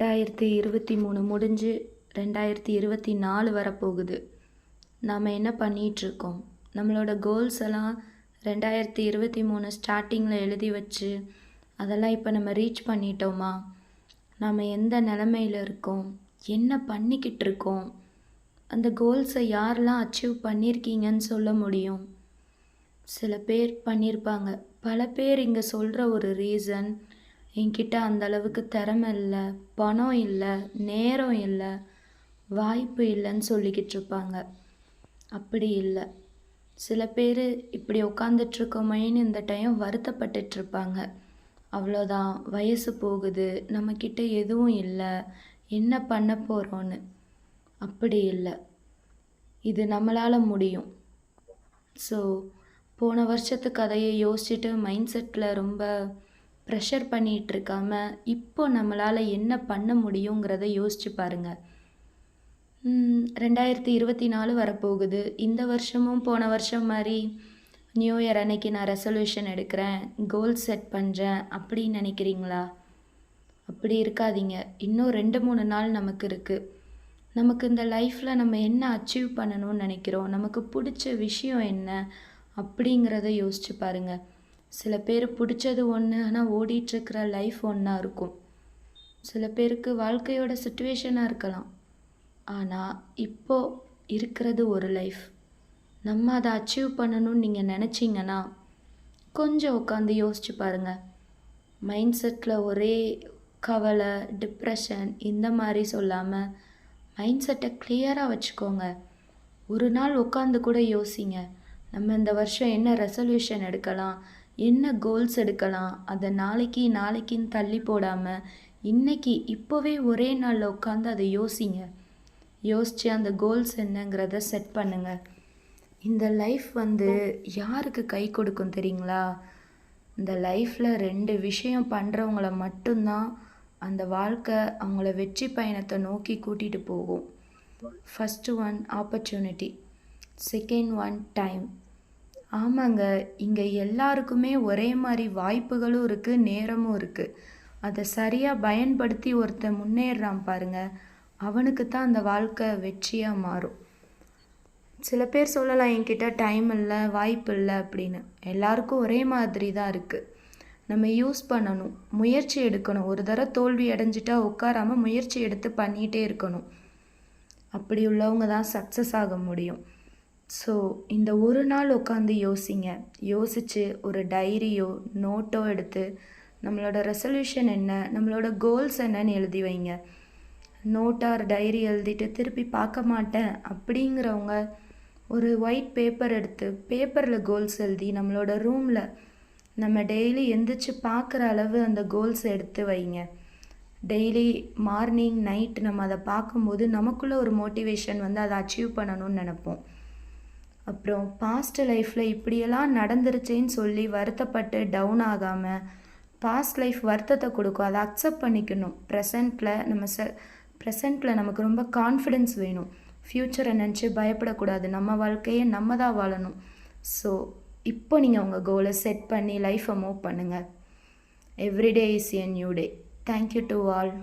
2023 முடிஞ்சு 2024 வரப்போகுது. நாம் என்ன பண்ணிகிட்ருக்கோம்? நம்மளோட கோல்ஸ் எல்லாம் 2023 ஸ்டார்டிங்கில் எழுதி வச்சு அதெல்லாம் இப்போ நம்ம ரீச் பண்ணிட்டோமா? நாம் எந்த நிலமையில் இருக்கோம்? என்ன பண்ணிக்கிட்டு இருக்கோம்? அந்த கோல்ஸை யாரெல்லாம் அச்சீவ் பண்ணியிருக்கீங்கன்னு சொல்ல முடியும்? சில பேர் பண்ணியிருப்பாங்க. பல பேர் இங்கே சொல்கிற ஒரு ரீசன், என்கிட்ட அந்தளவுக்கு திறமை இல்லை, பணம் இல்லை, நேரம் இல்லை, வாய்ப்பு இல்லைன்னு சொல்லிக்கிட்டு இருப்பாங்க. அப்படி இல்லை. சில பேர் இப்படி உட்காந்துட்ருக்கோமேன்னு இந்த டைம் வருத்தப்பட்டுட்ருப்பாங்க. அவ்வளோதான், வயசு போகுது, நம்மக்கிட்ட எதுவும் இல்லை, என்ன பண்ண போகிறோன்னு. அப்படி இல்லை, இது நம்மளால் முடியும். ஸோ போன வருஷத்து கதையை யோசிச்சுட்டு மைண்ட் செட்டில் ரொம்ப ப்ரெஷர் பண்ணிகிட்ருக்காம இப்போ நம்மளால் என்ன பண்ண முடியுங்கிறத யோசிச்சு பாருங்கள். 2024 வரப்போகுது. இந்த வருஷமும் போன வருஷம் மாதிரி நியூ இயர் அன்னைக்கு நான் ரெசல்யூஷன் எடுக்கிறேன், கோல் செட் பண்ணுறேன் அப்படின்னு நினைக்கிறீங்களா? அப்படி இருக்காதீங்க. இன்னும் 2-3 நாள் நமக்கு இருக்குது. நமக்கு இந்த லைஃப்பில் நம்ம என்ன அச்சீவ் பண்ணணும்னு நினைக்கிறோம், நமக்கு பிடிச்ச விஷயம் என்ன அப்படிங்கிறத யோசிச்சு பாருங்கள். சில பேர் பிடிச்சது ஒன்று, ஆனால் ஓடிட்டுருக்கிற லைஃப் ஒன்றா இருக்கும். சில பேருக்கு வாழ்க்கையோட சுச்சுவேஷனாக இருக்கலாம். ஆனால் இப்போது இருக்கிறது ஒரு லைஃப். நம்ம அதை அச்சீவ் பண்ணணும்னு நீங்கள் நினச்சிங்கன்னா கொஞ்சம் உட்காந்து யோசிச்சு பாருங்கள். மைண்ட் செட்டில் ஒரே கவலை, டிப்ரெஷன் இந்த மாதிரி சொல்லாமல் மைண்ட் செட்டை கிளியராக வச்சுக்கோங்க. ஒரு நாள் உட்காந்து கூட யோசிங்க, நம்ம இந்த வருஷம் என்ன ரெசல்யூஷன் எடுக்கலாம், என்ன கோல்ஸ் எடுக்கலாம். அதை நாளைக்குன்னு தள்ளி போடாமல் இன்றைக்கி இப்போவே ஒரே நாளில் உட்காந்து அதை யோசிங்க. யோசித்து அந்த கோல்ஸ் என்னங்கிறத செட் பண்ணுங்கள். இந்த லைஃப் யாருக்கு கை கொடுக்கும் தெரியுங்களா? இந்த லைஃப்பில் 2 விஷயம் பண்ணுறவங்கள மட்டும்தான் அந்த வாழ்க்கை அவங்கள வெற்றி பயணத்தை நோக்கி கூட்டிகிட்டு போகும். First one opportunity, second one time. ஆமாங்க, இங்கே எல்லாருக்குமே ஒரே மாதிரி வாய்ப்புகளும் இருக்குது, நேரமும் இருக்குது. அதை சரியாக பயன்படுத்தி ஒருத்தன் முன்னேறான் பாருங்கள், அவனுக்கு தான் அந்த வாழ்க்கை வெற்றியாக மாறும். சில பேர் சொல்லலாம், என்கிட்ட டைம் இல்லை, வாய்ப்பு இல்லை அப்படின்னு. எல்லாருக்கும் ஒரே மாதிரி தான் இருக்குது. நம்ம யூஸ் பண்ணணும், முயற்சி எடுக்கணும். ஒரு தடவை தோல்வி அடைஞ்சிட்டா உட்காராமல் முயற்சி எடுத்து பண்ணிகிட்டே இருக்கணும். அப்படி உள்ளவங்க தான் சக்ஸஸ் ஆக முடியும். ஸோ இந்த ஒரு நாள் உட்காந்து யோசிங்க. யோசித்து ஒரு டைரியோ நோட்டோ எடுத்து நம்மளோட ரெசல்யூஷன் என்ன, நம்மளோட கோல்ஸ் என்னன்னு எழுதி வைங்க. நோட்டார் டைரி எழுதிட்டு திருப்பி பார்க்க மாட்டேன் அப்படிங்கிறவங்க ஒரு ஒயிட் பேப்பர் எடுத்து பேப்பரில் கோல்ஸ் எழுதி நம்மளோட ரூமில் நம்ம டெய்லி எந்திரிச்சு பார்க்குற அளவு அந்த கோல்ஸ் எடுத்து வைங்க. டெய்லி மார்னிங் நைட் நம்ம அதை பார்க்கும்போது நமக்குள்ளே ஒரு மோட்டிவேஷன் அதை அச்சீவ் பண்ணணும்னு நினைப்போம். அப்புறம் பாஸ்ட் லைஃப்பில் இப்படியெல்லாம் நடந்துருச்சேன்னு சொல்லி வருத்தப்பட்டு டவுன் ஆகாமல், பாஸ்ட் லைஃப் வருத்தத்தை கொடுக்கும், அதை அக்செப்ட் பண்ணிக்கணும். ப்ரெசண்ட்டில் நமக்கு ரொம்ப கான்ஃபிடென்ஸ் வேணும். ஃப்யூச்சரை நினச்சி பயப்படக்கூடாது. நம்ம வாழ்க்கையை நம்ம தான் வாழணும். ஸோ இப்போ நீங்கள் உங்கள் கோலை செட் பண்ணி லைஃப்பை மூவ் பண்ணுங்கள். Everyday is a new day. Thank you to all.